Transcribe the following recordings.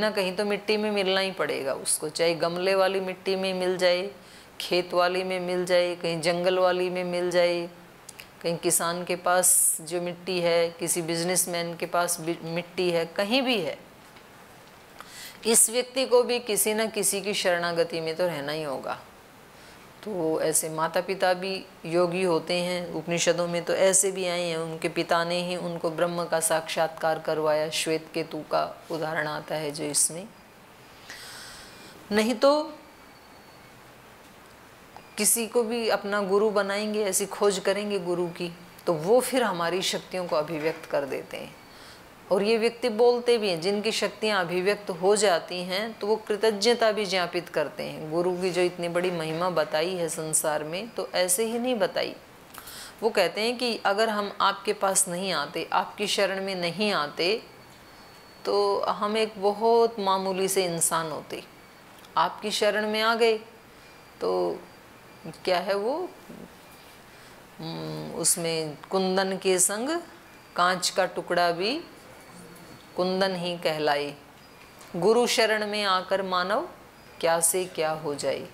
ना कहीं तो मिट्टी में मिलना ही पड़ेगा उसको, चाहे गमले वाली मिट्टी में मिल जाए, खेत वाली में मिल जाए, कहीं जंगल वाली में मिल जाए, कहीं किसान के पास जो मिट्टी है, किसी बिजनेसमैन के पास मिट्टी है, कहीं भी है, इस व्यक्ति को भी किसी न किसी की शरणागति में तो रहना ही होगा। तो ऐसे माता पिता भी योगी होते हैं, उपनिषदों में तो ऐसे भी आए हैं, उनके पिता ने ही उनको ब्रह्म का साक्षात्कार करवाया, श्वेत केतु का उदाहरण आता है जो इसमें। नहीं तो किसी को भी अपना गुरु बनाएंगे, ऐसी खोज करेंगे गुरु की, तो वो फिर हमारी शक्तियों को अभिव्यक्त कर देते हैं। और ये व्यक्ति बोलते भी हैं, जिनकी शक्तियाँ अभिव्यक्त हो जाती हैं तो वो कृतज्ञता भी ज्ञापित करते हैं। गुरु की जो इतनी बड़ी महिमा बताई है संसार में, तो ऐसे ही नहीं बताई। वो कहते हैं कि अगर हम आपके पास नहीं आते, आपकी शरण में नहीं आते, तो हम एक बहुत मामूली से इंसान होते। आपकी शरण में आ गए तो क्या है वो, उसमें कुंदन के संग कांच का टुकड़ा भी कुंदन ही कहलाए। गुरु शरण में आकर मानव क्या से क्या हो जाए।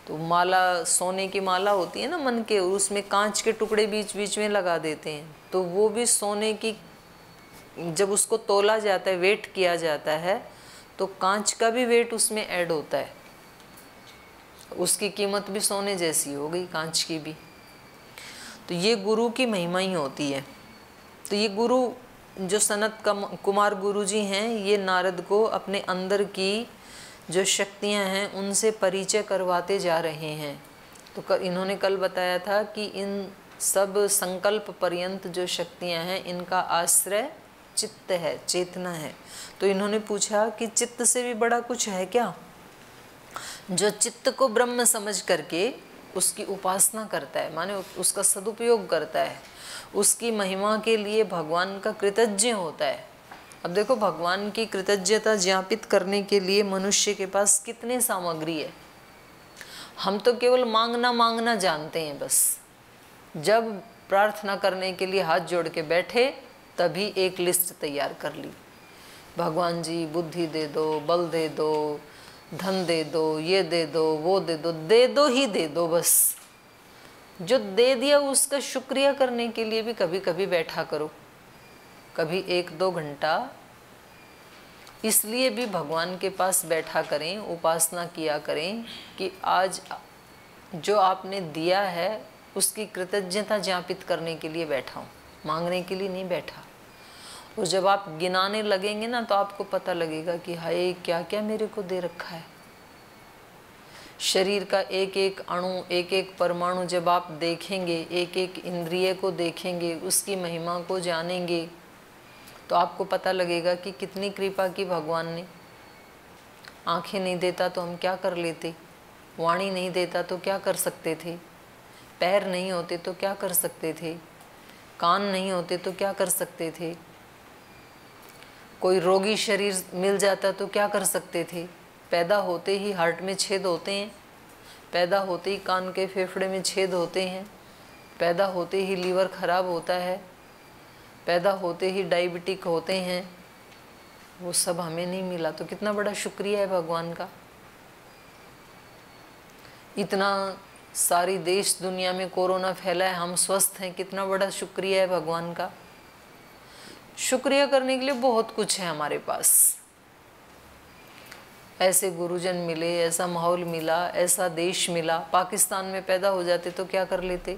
तो माला, सोने की माला होती है ना मन के, उसमें कांच के टुकड़े बीच बीच में लगा देते हैं, तो वो भी सोने की, जब उसको तोला जाता है, वेट किया जाता है, तो कांच का भी वेट उसमें ऐड होता है, उसकी कीमत भी सोने जैसी हो गई, कांच की भी। तो ये गुरु की महिमा ही होती है। तो ये गुरु जो सनत कुमार गुरु जी हैं, ये नारद को अपने अंदर की जो शक्तियां हैं उनसे परिचय करवाते जा रहे हैं। तो इन्होंने कल बताया था कि इन सब संकल्प पर्यंत जो शक्तियां हैं, इनका आश्रय चित्त है, चेतना है। तो इन्होंने पूछा कि चित्त से भी बड़ा कुछ है क्या? जो चित्त को ब्रह्म समझ करके उसकी उपासना करता है, माने उसका सदुपयोग करता है, उसकी महिमा के लिए भगवान का कृतज्ञ होता है। अब देखो, भगवान की कृतज्ञता ज्ञापित करने के लिए मनुष्य के पास कितने सामग्री है। हम तो केवल मांगना मांगना जानते हैं बस। जब प्रार्थना करने के लिए हाथ जोड़ के बैठे, तभी एक लिस्ट तैयार कर ली, भगवान जी बुद्धि दे दो, बल दे दो, धन दे दो, ये दे दो, वो दे दो ही दे दो बस। जो दे दिया उसका शुक्रिया करने के लिए भी कभी कभी बैठा करो, कभी 1-2 घंटा इसलिए भी भगवान के पास बैठा करें, उपासना किया करें कि आज जो आपने दिया है उसकी कृतज्ञता ज्ञापित करने के लिए बैठा हूँ, मांगने के लिए नहीं बैठा। और जब आप गिनाने लगेंगे ना, तो आपको पता लगेगा कि हाय क्या क्या मेरे को दे रखा है। शरीर का एक एक अणु, एक एक परमाणु जब आप देखेंगे, एक एक इंद्रिय को देखेंगे, उसकी महिमा को जानेंगे, तो आपको पता लगेगा कि कितनी कृपा की भगवान ने। आँखें नहीं देता तो हम क्या कर लेते, वाणी नहीं देता तो क्या कर सकते थे, पैर नहीं होते तो क्या कर सकते थे, कान नहीं होते तो क्या कर सकते थे, कोई रोगी शरीर मिल जाता तो क्या कर सकते थे। पैदा होते ही हार्ट में छेद होते हैं, पैदा होते ही कान के फेफड़े में छेद होते हैं, पैदा होते ही लीवर खराब होता है, पैदा होते ही डायबिटिक होते हैं। वो सब हमें नहीं मिला तो कितना बड़ा शुक्रिया है भगवान का। इतना सारी देश दुनिया में कोरोना फैला है, हम स्वस्थ हैं, कितना बड़ा शुक्रिया है भगवान का। शुक्रिया करने के लिए बहुत कुछ है हमारे पास। ऐसे गुरुजन मिले, ऐसा माहौल मिला, ऐसा देश मिला। पाकिस्तान में पैदा हो जाते तो क्या कर लेते।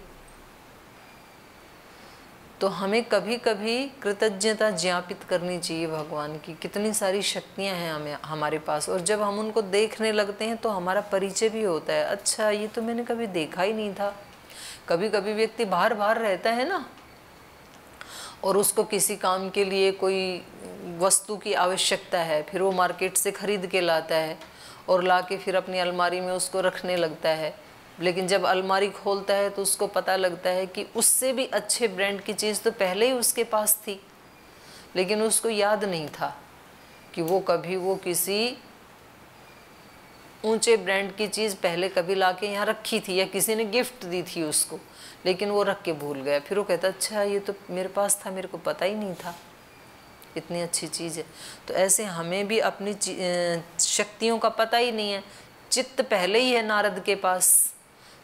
तो हमें कभी कभी कृतज्ञता ज्ञापित करनी चाहिए भगवान की। कितनी सारी शक्तियां हैं हमें, हमारे पास, और जब हम उनको देखने लगते हैं तो हमारा परिचय भी होता है। अच्छा, ये तो मैंने कभी देखा ही नहीं था। कभी कभी व्यक्ति बाहर बाहर रहता है ना, और उसको किसी काम के लिए कोई वस्तु की आवश्यकता है, फिर वो मार्केट से खरीद के लाता है और ला के फिर अपनी अलमारी में उसको रखने लगता है। लेकिन जब अलमारी खोलता है तो उसको पता लगता है कि उससे भी अच्छे ब्रांड की चीज़ तो पहले ही उसके पास थी, लेकिन उसको याद नहीं था कि वो कभी वो किसी ऊंचे ब्रांड की चीज़ पहले कभी लाके यहाँ रखी थी, या किसी ने गिफ्ट दी थी उसको, लेकिन वो रख के भूल गया। फिर वो कहता, अच्छा ये तो मेरे पास था, मेरे को पता ही नहीं था। इतनी अच्छी चीज़ है। तो ऐसे हमें भी अपनी शक्तियों का पता ही नहीं है। चित्त पहले ही है नारद के पास,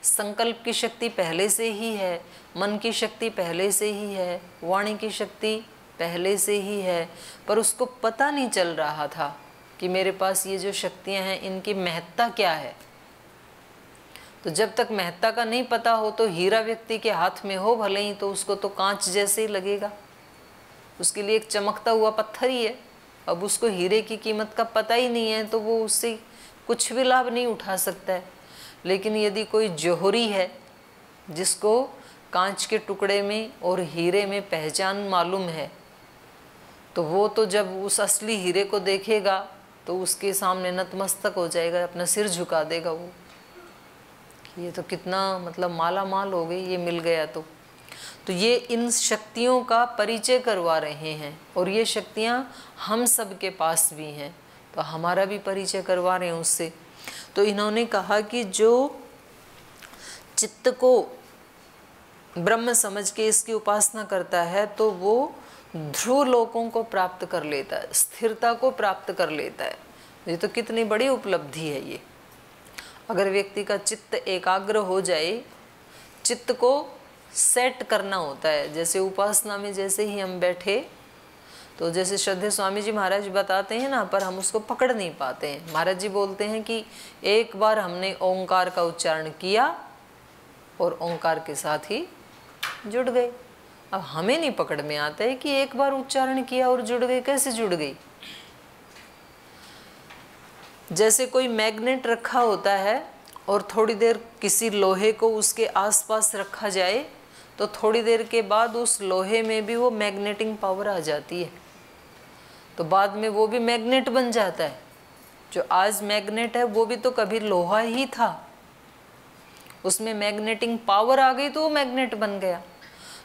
संकल्प की शक्ति पहले से ही है, मन की शक्ति पहले से ही है, वाणी की शक्ति पहले से ही है, पर उसको पता नहीं चल रहा था कि मेरे पास ये जो शक्तियां हैं इनकी महत्ता क्या है। तो जब तक महत्ता का नहीं पता हो तो हीरा व्यक्ति के हाथ में हो भले ही, तो उसको तो कांच जैसे ही लगेगा, उसके लिए एक चमकता हुआ पत्थर ही है। अब उसको हीरे की कीमत का पता ही नहीं है तो वो उससे कुछ भी लाभ नहीं उठा सकता है। लेकिन यदि कोई जौहरी है जिसको कांच के टुकड़े में और हीरे में पहचान मालूम है, तो वो तो जब उस असली हीरे को देखेगा तो उसके सामने नतमस्तक हो जाएगा, अपना सिर झुका देगा वो, ये तो कितना मतलब माला माल हो गई, ये मिल गया। तो ये इन शक्तियों का परिचय करवा रहे हैं, और ये शक्तियाँ हम सब के पास भी हैं, तो हमारा भी परिचय करवा रहे हैं उससे। तो इन्होंने कहा कि जो चित्त को ब्रह्म समझ के इसकी उपासना करता है तो वो ध्रुव लोकों को प्राप्त कर लेता है, स्थिरता को प्राप्त कर लेता है। ये तो कितनी बड़ी उपलब्धि है ये। अगर व्यक्ति का चित्त एकाग्र हो जाए, चित्त को सेट करना होता है। जैसे उपासना में जैसे ही हम बैठे तो जैसे श्रद्धेय स्वामी जी महाराज बताते हैं ना, पर हम उसको पकड़ नहीं पाते हैं। महाराज जी बोलते हैं कि एक बार हमने ओंकार का उच्चारण किया और ओंकार के साथ ही जुड़ गए। अब हमें नहीं पकड़ में आता है कि एक बार उच्चारण किया और जुड़ गए, कैसे जुड़ गई। जैसे कोई मैग्नेट रखा होता है और थोड़ी देर किसी लोहे को उसके आसपास रखा जाए तो थोड़ी देर के बाद उस लोहे में भी वो मैग्नेटिंग पावर आ जाती है, तो बाद में वो भी मैग्नेट बन जाता है। जो आज मैग्नेट है वो भी तो कभी लोहा ही था, उसमें मैग्नेटिंग पावर आ गई तो वो मैग्नेट बन गया।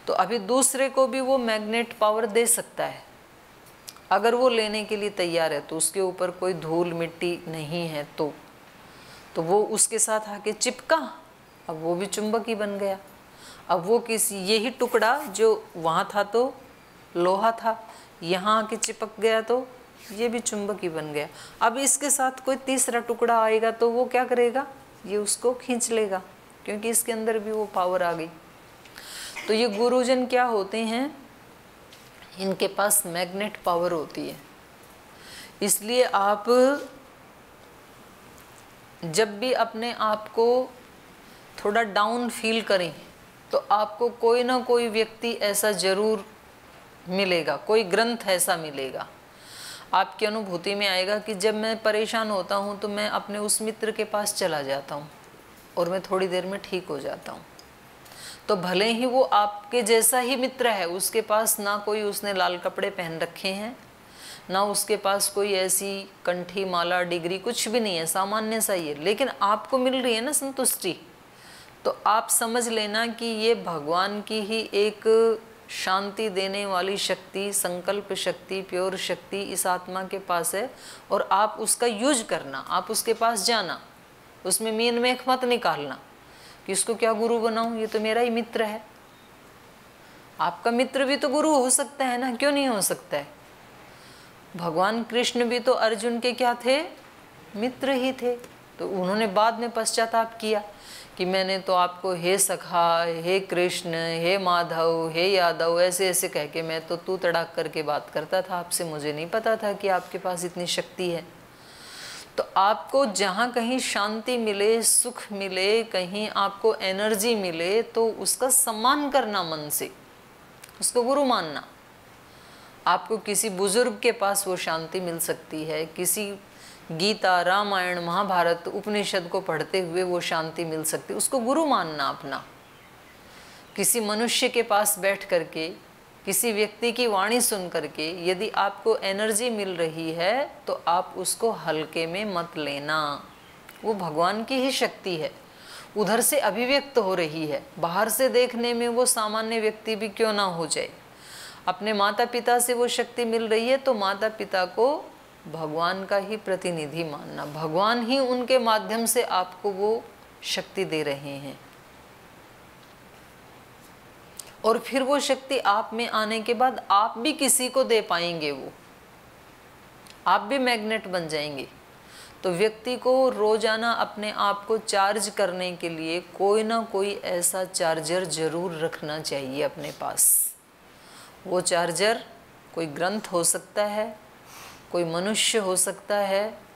तो अभी दूसरे को भी वो मैग्नेट पावर दे सकता है, अगर वो लेने के लिए तैयार है, तो उसके ऊपर कोई धूल मिट्टी नहीं है तो वो उसके साथ आके चिपका, अब वो भी चुंबक ही बन गया। अब वो किसी यही टुकड़ा जो वहाँ था तो लोहा था, यहाँ आके चिपक गया तो ये भी चुंबक ही बन गया। अब इसके साथ कोई तीसरा टुकड़ा आएगा तो वो क्या करेगा, ये उसको खींच लेगा, क्योंकि इसके अंदर भी वो पावर आ गई। तो ये गुरुजन क्या होते हैं, इनके पास मैग्नेट पावर होती है। इसलिए आप जब भी अपने आप को थोड़ा डाउन फील करें तो आपको कोई ना कोई व्यक्ति ऐसा जरूर मिलेगा, कोई ग्रंथ ऐसा मिलेगा, आपकी अनुभूति में आएगा कि जब मैं परेशान होता हूँ तो मैं अपने उस मित्र के पास चला जाता हूँ और मैं थोड़ी देर में ठीक हो जाता हूँ। तो भले ही वो आपके जैसा ही मित्र है, उसके पास ना कोई उसने लाल कपड़े पहन रखे हैं, ना उसके पास कोई ऐसी कंठी माला डिग्री कुछ भी नहीं है, सामान्य सा ही है, लेकिन आपको मिल रही है ना संतुष्टि, तो आप समझ लेना कि ये भगवान की ही एक शांति देने वाली शक्ति, संकल्प शक्ति, प्योर शक्ति इस आत्मा के पास है। और आप उसका यूज करना, आप उसके पास जाना, उसमें मीन मेख मत निकालना कि इसको क्या गुरु बनाऊं, ये तो मेरा ही मित्र है। आपका मित्र भी तो गुरु हो सकता है ना, क्यों नहीं हो सकता है। भगवान कृष्ण भी तो अर्जुन के क्या थे, मित्र ही थे। तो उन्होंने बाद में पश्चाताप किया कि मैंने तो आपको हे सखा, हे कृष्ण, हे माधव, हे यादव ऐसे ऐसे कह के मैं तो तू तड़ाक करके बात करता था आपसे, मुझे नहीं पता था कि आपके पास इतनी शक्ति है। तो आपको जहाँ कहीं शांति मिले, सुख मिले, कहीं आपको एनर्जी मिले, तो उसका सम्मान करना मन से, उसको गुरु मानना। आपको किसी बुजुर्ग के पास वो शांति मिल सकती है, किसी गीता, रामायण, महाभारत, उपनिषद को पढ़ते हुए वो शांति मिल सकती है, उसको गुरु मानना अपना। किसी मनुष्य के पास बैठ करके, किसी व्यक्ति की वाणी सुन करके यदि आपको एनर्जी मिल रही है तो आप उसको हल्के में मत लेना, वो भगवान की ही शक्ति है, उधर से अभिव्यक्त हो रही है। बाहर से देखने में वो सामान्य व्यक्ति भी क्यों ना हो जाए, अपने माता पिता से वो शक्ति मिल रही है तो माता पिता को भगवान का ही प्रतिनिधि मानना, भगवान ही उनके माध्यम से आपको वो शक्ति दे रहे हैं। और फिर वो शक्ति आप में आने के बाद आप भी किसी को दे पाएंगे, वो आप भी मैग्नेट बन जाएंगे। तो व्यक्ति को रोजाना अपने आप को चार्ज करने के लिए कोई ना कोई ऐसा चार्जर जरूर रखना चाहिए अपने पास। वो चार्जर कोई ग्रंथ हो सकता है, कोई मनुष्य हो सकता है,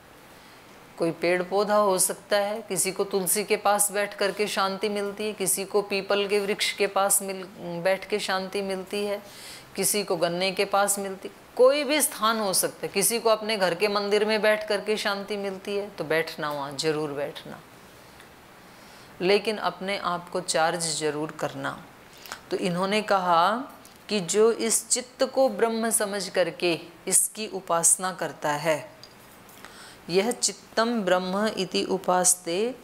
कोई पेड़ पौधा हो सकता है। किसी को तुलसी के पास बैठ करके शांति मिलती है, किसी को पीपल के वृक्ष के पास बैठ के शांति मिलती है, किसी को गन्ने के पास मिलती, कोई भी स्थान हो सकता है। किसी को अपने घर के मंदिर में बैठ करके शांति मिलती है, तो बैठना, वहाँ जरूर बैठना, लेकिन अपने आप को चार्ज जरूर करना। तो इन्होंने कहा कि जो इस चित्त को ब्रह्म समझ करके इसकी उपासना करता है, यह चित्तम ब्रह्म इति उपास्ते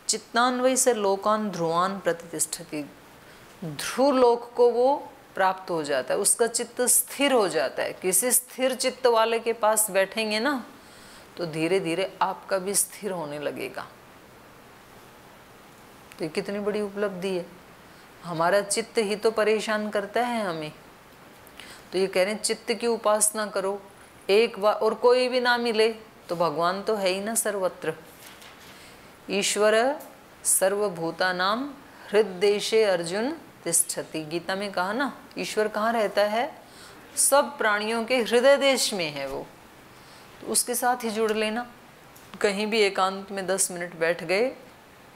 चित्तान्वय से लोकान ध्रुवान प्रतिष्ठति। ध्रुव लोक को वो प्राप्त हो जाता है, उसका चित्त स्थिर हो जाता है। किसी स्थिर चित्त वाले के पास बैठेंगे ना, तो धीरे धीरे आपका भी स्थिर होने लगेगा। तो ये कितनी बड़ी उपलब्धि है। हमारा चित्त ही तो परेशान करता है हमें। तो ये कह रहे हैं चित्त की उपासना करो एक बार, और कोई भी ना मिले तो भगवान तो है ही ना सर्वत्र। ईश्वर सर्वभूतानां हृददेशे अर्जुन तिष्ठति। गीता में कहा ना, ईश्वर कहाँ रहता है? सब प्राणियों के हृदय देश में है वो। तो उसके साथ ही जुड़ लेना। कहीं भी एकांत में 10 मिनट बैठ गए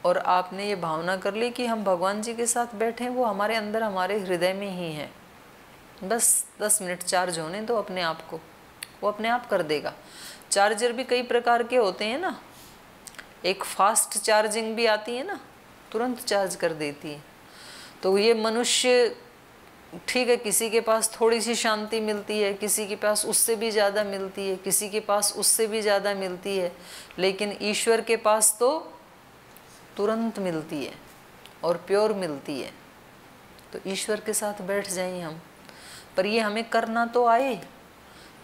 और आपने ये भावना कर ली कि हम भगवान जी के साथ बैठे हैं, वो हमारे अंदर हमारे हृदय में ही है। बस 10 मिनट चार्ज होने दो अपने आप को, वो अपने आप कर देगा। चार्जर भी कई प्रकार के होते हैं ना, एक फास्ट चार्जिंग भी आती है ना, तुरंत चार्ज कर देती है। तो ये मनुष्य ठीक है, किसी के पास थोड़ी सी शांति मिलती है, किसी के पास उससे भी ज़्यादा मिलती है, किसी के पास उससे भी ज़्यादा मिलती है, लेकिन ईश्वर के पास तो तुरंत मिलती है और प्योर मिलती है। तो ईश्वर के साथ बैठ जाएं हम, पर ये हमें करना तो आए।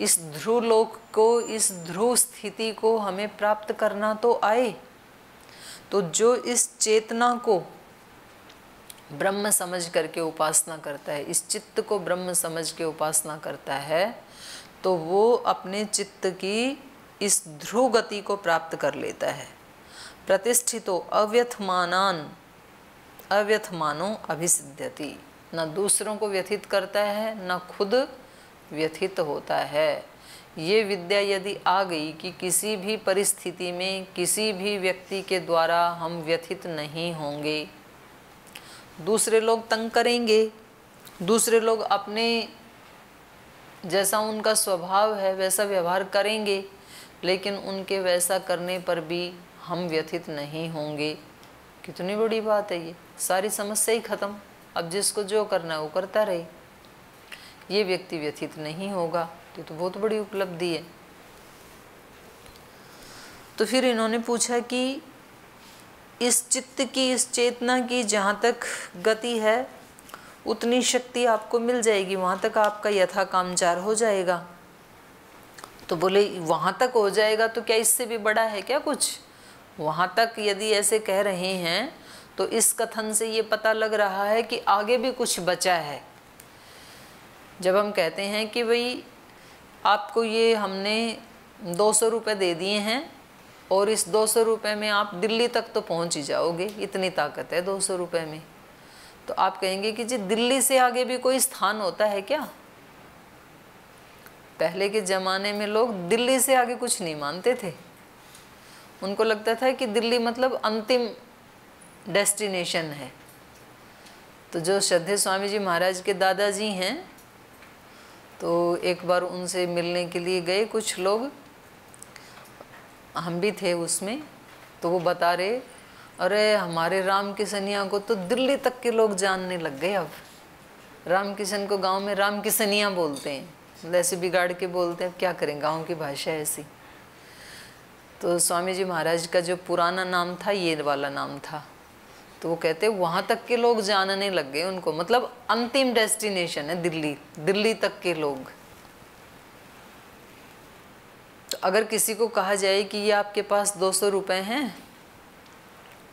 इस ध्रुव लोक को, इस ध्रुव स्थिति को हमें प्राप्त करना तो आए। तो जो इस चेतना को ब्रह्म समझ करके उपासना करता है, इस चित्त को ब्रह्म समझ के उपासना करता है, तो वो अपने चित्त की इस ध्रुव गति को प्राप्त कर लेता है। प्रतिष्ठितो अव्यथमानो अभिसिद्ध्यति। न दूसरों को व्यथित करता है, न खुद व्यथित होता है। ये विद्या यदि आ गई कि किसी भी परिस्थिति में किसी भी व्यक्ति के द्वारा हम व्यथित नहीं होंगे। दूसरे लोग तंग करेंगे, दूसरे लोग अपने जैसा उनका स्वभाव है वैसा व्यवहार करेंगे, लेकिन उनके वैसा करने पर भी हम व्यथित नहीं होंगे। कितनी बड़ी बात है ये। सारी समस्या ही खत्म। अब जिसको जो करना है वो करता रहे, ये व्यक्ति व्यथित नहीं होगा। तो बहुत बड़ी उपलब्धि है। तो फिर इन्होंने पूछा कि इस चित्त की, इस चेतना की जहाँ तक गति है उतनी शक्ति आपको मिल जाएगी, वहाँ तक आपका यथा कामचार हो जाएगा। तो बोले वहाँ तक हो जाएगा तो क्या इससे भी बड़ा है क्या कुछ? वहाँ तक यदि ऐसे कह रहे हैं तो इस कथन से ये पता लग रहा है कि आगे भी कुछ बचा है। जब हम कहते हैं कि भाई आपको ये हमने 200 रुपये दे दिए हैं और इस 200 रुपये में आप दिल्ली तक तो पहुंच ही जाओगे, इतनी ताकत है 200 रुपये में, तो आप कहेंगे कि जी दिल्ली से आगे भी कोई स्थान होता है क्या? पहले के ज़माने में लोग दिल्ली से आगे कुछ नहीं मानते थे। उनको लगता था कि दिल्ली मतलब अंतिम डेस्टिनेशन है। तो जो श्रद्धेय स्वामी जी महाराज के दादाजी हैं, तो एक बार उनसे मिलने के लिए गए कुछ लोग, हम भी थे उसमें। तो वो बता रहे, अरे हमारे राम किसनिया को तो दिल्ली तक के लोग जानने लग गए। अब राम किशन को गांव में राम किसनिया बोलते हैं, ऐसे बिगाड़ के बोलते हैं। अब क्या करें, गांव की भाषा ऐसी। तो स्वामी जी महाराज का जो पुराना नाम था ये वाला नाम था। तो वो कहते वहाँ तक के लोग जानने लग गए उनको, मतलब अंतिम डेस्टिनेशन है दिल्ली, दिल्ली तक के लोग। तो अगर किसी को कहा जाए कि ये आपके पास 200 रुपये हैं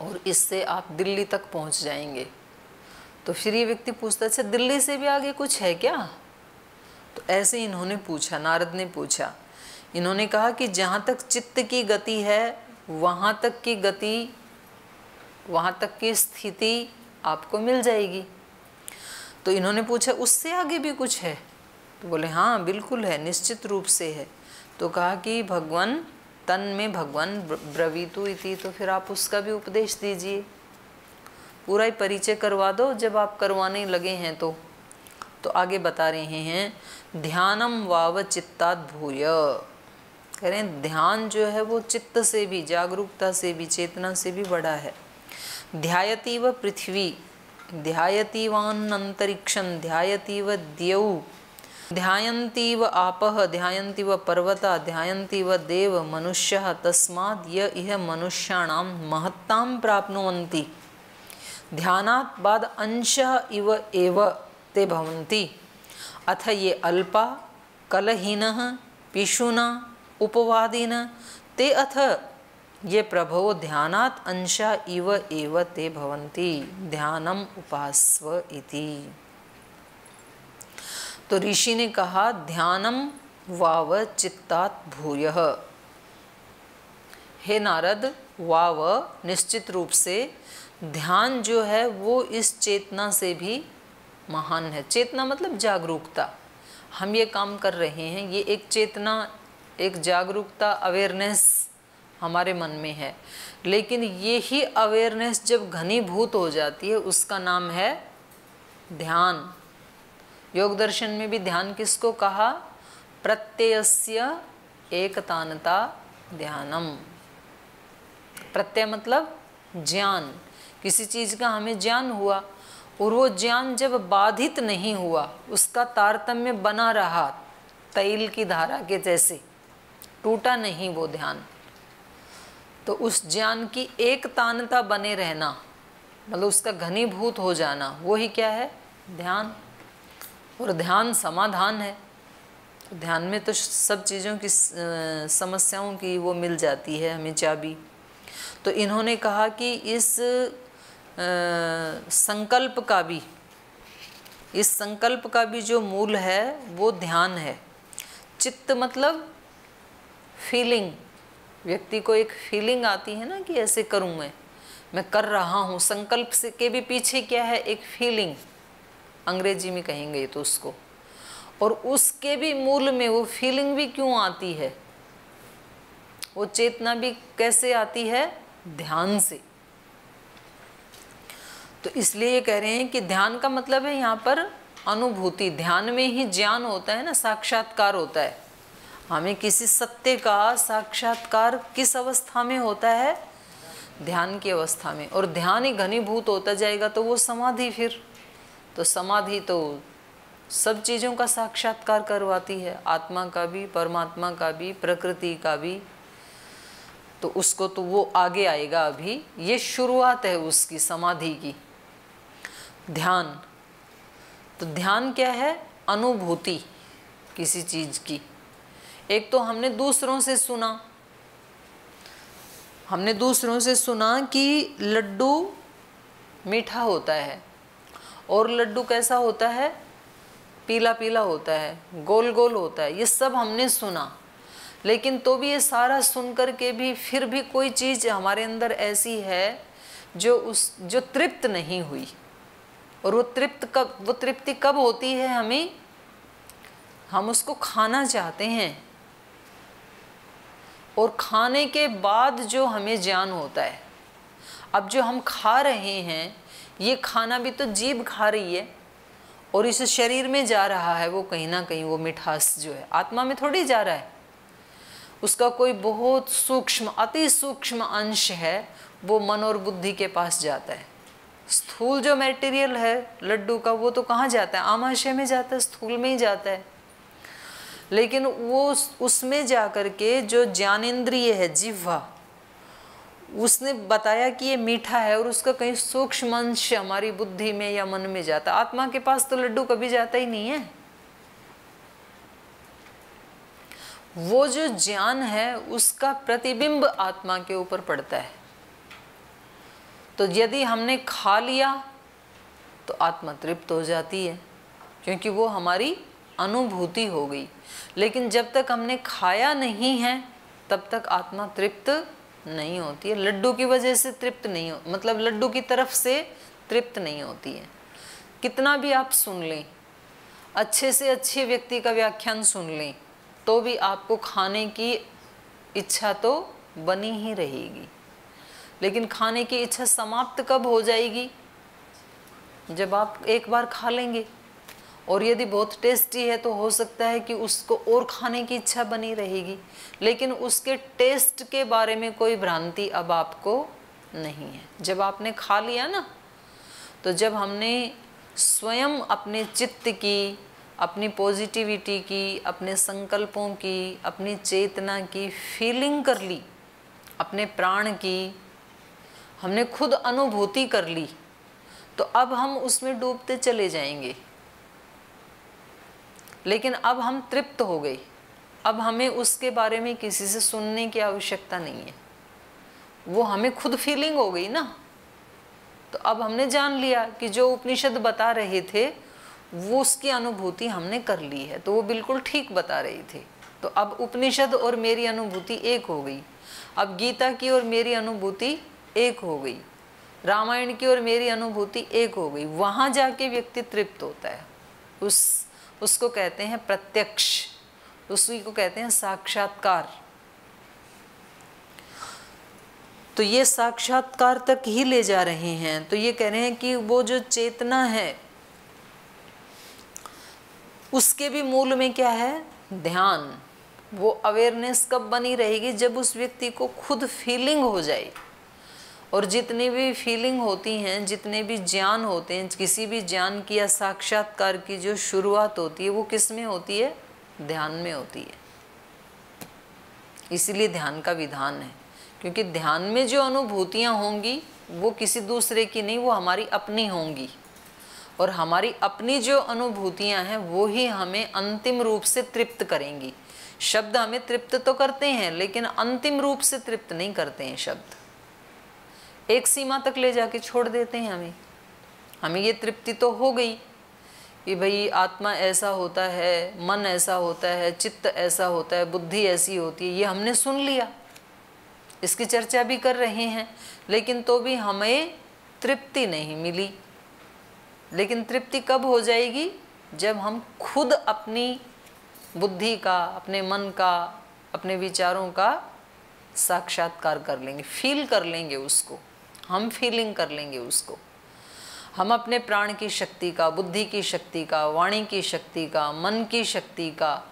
और इससे आप दिल्ली तक पहुँच जाएंगे, तो फिर ये व्यक्ति पूछता, अच्छा दिल्ली से भी आगे कुछ है क्या? तो ऐसे इन्होंने पूछा, नारद ने पूछा। इन्होंने कहा कि जहाँ तक चित्त की गति है वहाँ तक की गति, वहाँ तक की स्थिति आपको मिल जाएगी। तो इन्होंने पूछा उससे आगे भी कुछ है? तो बोले हाँ बिल्कुल है, निश्चित रूप से है। तो कहा कि भगवान तन में भगवान ब्रवीतु इति, तो फिर आप उसका भी उपदेश दीजिए, पूरा ही परिचय करवा दो जब आप करवाने लगे हैं। तो आगे बता रहे हैं, ध्यानम वाव चित्तात् भूय, कह रहे हैं ध्यान जो है वो चित्त से भी, जागरूकता से भी, चेतना से भी बड़ा है। ध्यायतीव पृथ्वी, ध्यायतीवान अंतरिक्षं, ध्यायतीव द्यौ, ध्यायन्तीव आपः, ध्यायन्तीव पर्वता, ध्यायन्तीव देव मनुष्यः, तस्माद् य इह मनुष्याणां महत्तां प्राप्नुवन्ति ध्यानात् बाद अंशः इव एव ते भवन्ति, अथ ये अल्पा कलहीनः पिशुना उपवादिनः ते अथ ये प्रभो ध्यानात् अंशः इव एव ते भवन्ति ध्यानम उपास्व इति। तो ऋषि ने कहा ध्यानम वाव चित्तात् भूयः, हे नारद वाव निश्चित रूप से ध्यान जो है वो इस चेतना से भी महान है। चेतना मतलब जागरूकता, हम ये काम कर रहे हैं, ये एक चेतना, एक जागरूकता, अवेयरनेस हमारे मन में है। लेकिन ये ही अवेयरनेस जब घनीभूत हो जाती है उसका नाम है ध्यान। योग दर्शन में भी ध्यान किसको कहा? प्रत्ययस्य एकतानता ध्यानम। प्रत्यय मतलब ज्ञान, किसी चीज़ का हमें ज्ञान हुआ और वो ज्ञान जब बाधित नहीं हुआ, उसका तारतम्य बना रहा, तैल की धारा के जैसे टूटा नहीं वो ध्यान, तो उस ज्ञान की एक तानता बने रहना, मतलब उसका घनीभूत हो जाना, वो ही क्या है? ध्यान। और ध्यान समाधान है। ध्यान में तो सब चीज़ों की, समस्याओं की वो मिल जाती है हमें चाबी। तो इन्होंने कहा कि इस संकल्प का भी, इस संकल्प का भी जो मूल है वो ध्यान है। चित्त मतलब फीलिंग, व्यक्ति को एक फीलिंग आती है ना कि ऐसे करूँ, मैं कर रहा हूँ। संकल्प से के भी पीछे क्या है? एक फीलिंग, अंग्रेजी में कहेंगे तो उसको। और उसके भी मूल में वो फीलिंग भी क्यों आती है, वो चेतना भी कैसे आती है? ध्यान से। तो इसलिए ये कह रहे हैं कि ध्यान का मतलब है यहाँ पर अनुभूति। ध्यान में ही ज्ञान होता है ना, साक्षात्कार होता है। हमें किसी सत्य का साक्षात्कार किस अवस्था में होता है? ध्यान की अवस्था में। और ध्यान ही घनीभूत होता जाएगा तो वो समाधि, फिर तो समाधि तो सब चीज़ों का साक्षात्कार करवाती है, आत्मा का भी, परमात्मा का भी, प्रकृति का भी। तो उसको तो वो आगे आएगा, अभी ये शुरुआत है उसकी, समाधि की। ध्यान, तो ध्यान क्या है? अनुभूति किसी चीज़ की। एक तो हमने दूसरों से सुना, हमने दूसरों से सुना कि लड्डू मीठा होता है, और लड्डू कैसा होता है? पीला पीला होता है, गोल गोल होता है। ये सब हमने सुना, लेकिन तो भी ये सारा सुन कर के भी फिर भी कोई चीज़ हमारे अंदर ऐसी है जो तृप्त नहीं हुई। और वो तृप्ति कब होती है? हम उसको खाना चाहते हैं, और खाने के बाद जो हमें ज्ञान होता है। अब जो हम खा रहे हैं, ये खाना भी तो जीभ खा रही है और इस शरीर में जा रहा है, वो कहीं ना कहीं वो मिठास जो है आत्मा में थोड़ी जा रहा है। उसका कोई बहुत सूक्ष्म, अति सूक्ष्म अंश है, वो मन और बुद्धि के पास जाता है। स्थूल जो मटेरियल है लड्डू का, वो तो कहाँ जाता है? आमाशय में जाता है, स्थूल में ही जाता है। लेकिन वो उसमें जा कर के जो ज्ञानेंद्रिय है, जिह्वा, उसने बताया कि ये मीठा है, और उसका कहीं सूक्ष्म अंश हमारी बुद्धि में या मन में जाता है। आत्मा के पास तो लड्डू कभी जाता ही नहीं है। वो जो ज्ञान है उसका प्रतिबिंब आत्मा के ऊपर पड़ता है। तो यदि हमने खा लिया तो आत्मा तृप्त हो जाती है, क्योंकि वो हमारी अनुभूति हो गई। लेकिन जब तक हमने खाया नहीं है तब तक आत्मा तृप्त नहीं होती है। लड्डू की वजह से तृप्त नहीं हो, मतलब लड्डू की तरफ से तृप्त नहीं होती है। कितना भी आप सुन लें, अच्छे से अच्छे व्यक्ति का व्याख्यान सुन लें, तो भी आपको खाने की इच्छा तो बनी ही रहेगी। लेकिन खाने की इच्छा समाप्त कब हो जाएगी? जब आप एक बार खा लेंगे, और यदि बहुत टेस्टी है तो हो सकता है कि उसको और खाने की इच्छा बनी रहेगी, लेकिन उसके टेस्ट के बारे में कोई भ्रांति अब आपको नहीं है। जब आपने खा लिया ना, तो जब हमने स्वयं अपने चित्त की, अपनी पॉजिटिविटी की, अपने संकल्पों की, अपनी चेतना की फीलिंग कर ली, अपने प्राण की हमने खुद अनुभूति कर ली, तो अब हम उसमें डूबते चले जाएंगे। लेकिन अब हम तृप्त हो गए, अब हमें उसके बारे में किसी से सुनने की आवश्यकता नहीं है, वो हमें खुद फीलिंग हो गई ना। तो अब हमने जान लिया कि जो उपनिषद बता रहे थे वो उसकी अनुभूति हमने कर ली है, तो वो बिल्कुल ठीक बता रही थी। तो अब उपनिषद और मेरी अनुभूति एक हो गई, अब गीता की और मेरी अनुभूति एक हो गई, रामायण की और मेरी अनुभूति एक हो गई। वहाँ जाके व्यक्ति तृप्त होता है, उसको कहते हैं प्रत्यक्ष, उसी को कहते हैं साक्षात्कार। तो ये साक्षात्कार तक ही ले जा रहे हैं। तो ये कह रहे हैं कि वो जो चेतना है उसके भी मूल में क्या है? ध्यान। वो अवेयरनेस कब बनी रहेगी? जब उस व्यक्ति को खुद फीलिंग हो जाए। और जितनी भी फीलिंग होती हैं, जितने भी ज्ञान होते हैं, किसी भी ज्ञान की या साक्षात्कार की जो शुरुआत होती है वो किस में होती है? ध्यान में होती है। इसीलिए ध्यान का विधान है, क्योंकि ध्यान में जो अनुभूतियाँ होंगी वो किसी दूसरे की नहीं, वो हमारी अपनी होंगी। और हमारी अपनी जो अनुभूतियाँ हैं वो ही हमें अंतिम रूप से तृप्त करेंगी। शब्द हमें तृप्त तो करते हैं, लेकिन अंतिम रूप से तृप्त नहीं करते हैं। शब्द एक सीमा तक ले जाके छोड़ देते हैं हमें ये तृप्ति तो हो गई कि भाई आत्मा ऐसा होता है, मन ऐसा होता है, चित्त ऐसा होता है, बुद्धि ऐसी होती है, ये हमने सुन लिया, इसकी चर्चा भी कर रहे हैं, लेकिन तो भी हमें तृप्ति नहीं मिली। लेकिन तृप्ति कब हो जाएगी? जब हम खुद अपनी बुद्धि का, अपने मन का, अपने विचारों का साक्षात्कार कर लेंगे, फील कर लेंगे उसको, हम फीलिंग कर लेंगे उसको। हम अपने प्राण की शक्ति का, बुद्धि की शक्ति का, वाणी की शक्ति का, मन की शक्ति का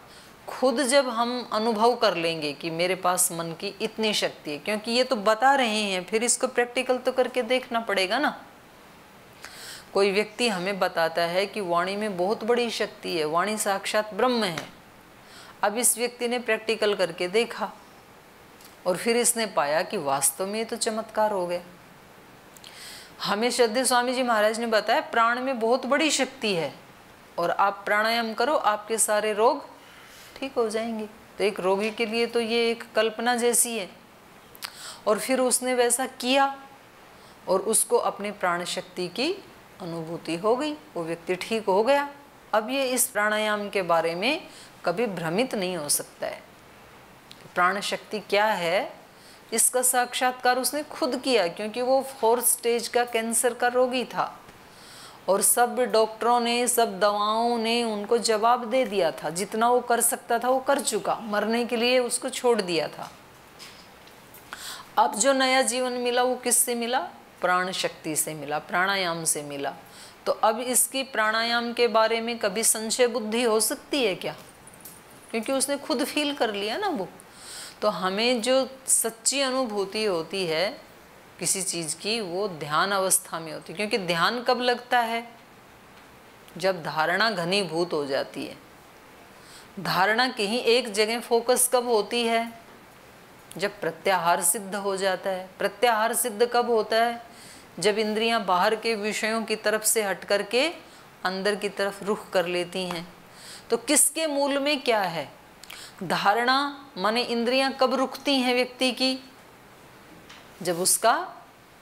खुद जब हम अनुभव कर लेंगे कि मेरे पास मन की इतनी शक्ति है, क्योंकि ये तो बता रहे हैं, फिर इसको प्रैक्टिकल तो करके देखना पड़ेगा ना। कोई व्यक्ति हमें बताता है कि वाणी में बहुत बड़ी शक्ति है, वाणी साक्षात ब्रह्म है। अब इस व्यक्ति ने प्रैक्टिकल करके देखा और फिर इसने पाया कि वास्तव में ये तो चमत्कार हो गया। हमें श्रद्धेय स्वामी जी महाराज ने बताया प्राण में बहुत बड़ी शक्ति है और आप प्राणायाम करो, आपके सारे रोग ठीक हो जाएंगे। तो एक रोगी के लिए तो ये एक कल्पना जैसी है। और फिर उसने वैसा किया और उसको अपने प्राण शक्ति की अनुभूति हो गई, वो व्यक्ति ठीक हो गया। अब ये इस प्राणायाम के बारे में कभी भ्रमित नहीं हो सकता है। प्राण शक्ति क्या है, इसका साक्षात्कार उसने खुद किया, क्योंकि वो 4th स्टेज का कैंसर का रोगी था और सब डॉक्टरों ने, सब दवाओं ने उनको जवाब दे दिया था। जितना वो कर सकता था वो कर चुका, मरने के लिए उसको छोड़ दिया था। अब जो नया जीवन मिला वो किससे मिला? प्राण शक्ति से मिला, प्राणायाम से मिला। तो अब इसकी प्राणायाम के बारे में कभी संशय बुद्धि हो सकती है क्या? क्योंकि उसने खुद फील कर लिया ना वो। तो हमें जो सच्ची अनुभूति होती है किसी चीज़ की, वो ध्यान अवस्था में होती है। क्योंकि ध्यान कब लगता है? जब धारणा घनीभूत हो जाती है। धारणा कहीं एक जगह फोकस कब होती है? जब प्रत्याहार सिद्ध हो जाता है। प्रत्याहार सिद्ध कब होता है? जब इंद्रियां बाहर के विषयों की तरफ से हट करके अंदर की तरफ रुख कर लेती हैं। तो किसके मूल में क्या है? धारणा माने इंद्रियां कब रुकती हैं व्यक्ति की? जब उसका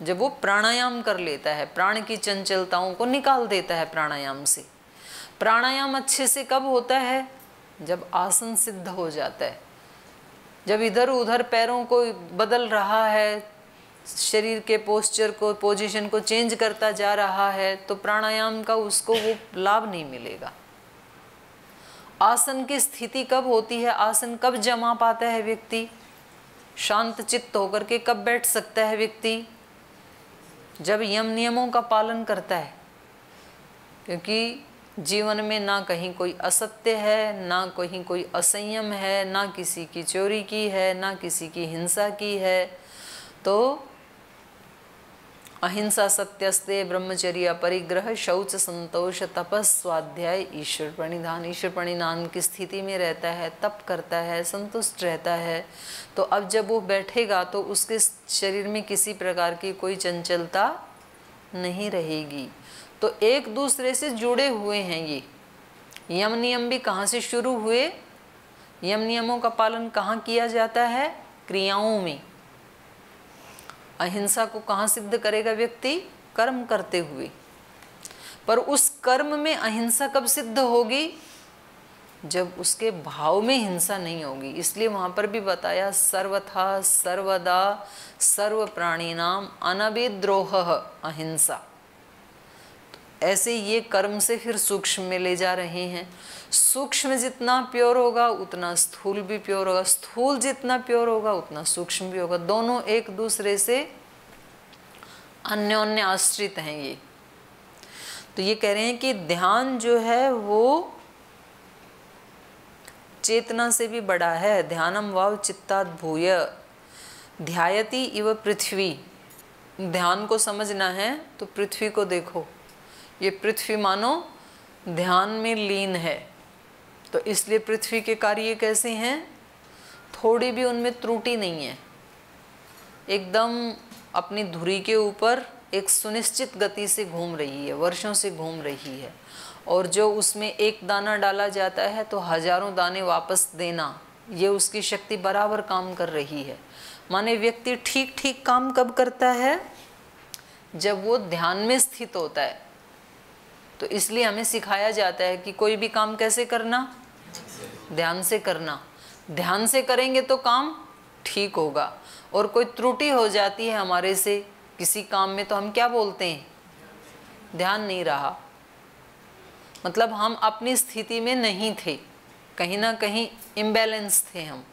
जब वो प्राणायाम कर लेता है, प्राण की चंचलताओं को निकाल देता है प्राणायाम से। प्राणायाम अच्छे से कब होता है? जब आसन सिद्ध हो जाता है, जब इधर उधर पैरों को बदल रहा है, शरीर के पोस्चर को, पोजीशन को चेंज करता जा रहा है, तो प्राणायाम का उसको वो लाभ नहीं मिलेगा। आसन की स्थिति कब होती है, आसन कब जमा पाता है व्यक्ति, शांत चित्त होकर के कब बैठ सकता है व्यक्ति? जब यम नियमों का पालन करता है। क्योंकि जीवन में ना कहीं कोई असत्य है, ना कहीं कोई असंयम है, ना किसी की चोरी की है, ना किसी की हिंसा की है। तो अहिंसा, सत्यस्ते, ब्रह्मचर्य, परिग्रह, शौच, संतोष, तपस, स्वाध्याय, ईश्वर प्रणिधान। ईश्वर प्रणिधान की स्थिति में रहता है, तप करता है, संतुष्ट रहता है। तो अब जब वो बैठेगा तो उसके शरीर में किसी प्रकार की कोई चंचलता नहीं रहेगी। तो एक दूसरे से जुड़े हुए हैं ये यम नियम। भी कहाँ से शुरू हुए? यम नियमों का पालन कहाँ किया जाता है? क्रियाओं में। अहिंसा को कहाँ सिद्ध करेगा व्यक्ति? कर्म करते हुए। पर उस कर्म में अहिंसा कब सिद्ध होगी? जब उसके भाव में हिंसा नहीं होगी। इसलिए वहाँ पर भी बताया सर्वथा सर्वदा सर्व प्राणिनाम अनभिद्रोह अहिंसा। ऐसे ये कर्म से फिर सूक्ष्म में ले जा रहे हैं। सूक्ष्म जितना प्योर होगा उतना स्थूल भी प्योर होगा, स्थूल जितना प्योर होगा उतना सूक्ष्म भी होगा। दोनों एक दूसरे से अन्योन्य आश्रित हैं ये। तो ये कह रहे हैं कि ध्यान जो है वो चेतना से भी बड़ा है। ध्यानम वाव चित्तात् भूय ध्यायति इव पृथ्वी। ध्यान को समझना है तो पृथ्वी को देखो, ये पृथ्वी मानो ध्यान में लीन है। तो इसलिए पृथ्वी के कार्य कैसे हैं? थोड़ी भी उनमें त्रुटि नहीं है, एकदम अपनी धुरी के ऊपर एक सुनिश्चित गति से घूम रही है, वर्षों से घूम रही है। और जो उसमें एक दाना डाला जाता है तो हजारों दाने वापस देना, ये उसकी शक्ति बराबर काम कर रही है। माने व्यक्ति ठीक ठीक काम कब करता है? जब वो ध्यान में स्थित होता है। तो इसलिए हमें सिखाया जाता है कि कोई भी काम कैसे करना? ध्यान से करना। ध्यान से करेंगे तो काम ठीक होगा। और कोई त्रुटि हो जाती है हमारे से किसी काम में तो हम क्या बोलते हैं? ध्यान नहीं रहा, मतलब हम अपनी स्थिति में नहीं थे, कहीं ना कहीं इम्बैलेंस थे हम।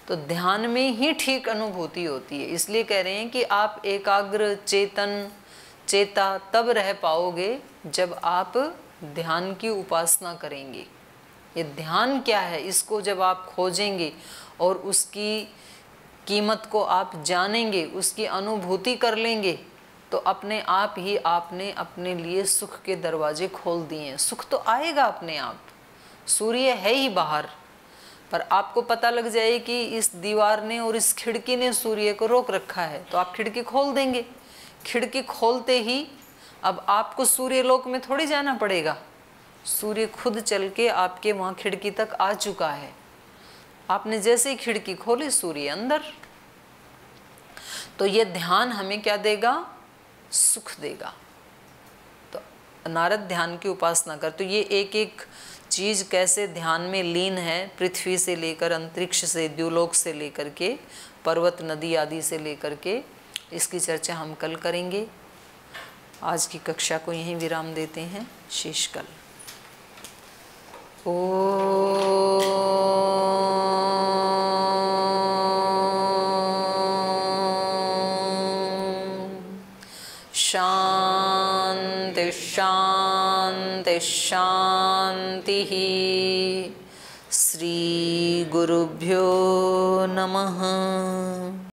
तो ध्यान में ही ठीक अनुभूति होती है। इसलिए कह रहे हैं कि आप एकाग्र चेतन चेता तब रह पाओगे जब आप ध्यान की उपासना करेंगे। ये ध्यान क्या है, इसको जब आप खोजेंगे और उसकी कीमत को आप जानेंगे, उसकी अनुभूति कर लेंगे, तो अपने आप ही आपने अपने लिए सुख के दरवाजे खोल दिए हैं। सुख तो आएगा अपने आप, सूर्य है ही बाहर, पर आपको पता लग जाए कि इस दीवार ने और इस खिड़की ने सूर्य को रोक रखा है, तो आप खिड़की खोल देंगे। खिड़की खोलते ही अब आपको सूर्य लोक में थोड़ी जाना पड़ेगा, सूर्य खुद चल के आपके वहाँ खिड़की तक आ चुका है। आपने जैसे ही खिड़की खोली, सूर्य अंदर। तो ये ध्यान हमें क्या देगा? सुख देगा। तो नारद ध्यान की उपासना कर। तो ये एक एक चीज़ कैसे ध्यान में लीन है, पृथ्वी से लेकर अंतरिक्ष से, द्युलोक से लेकर के पर्वत नदी आदि से लेकर के, इसकी चर्चा हम कल करेंगे। आज की कक्षा को यहीं विराम देते हैं, शेष कल। शांति शांति शांति। श्री गुरुभ्यो नमः।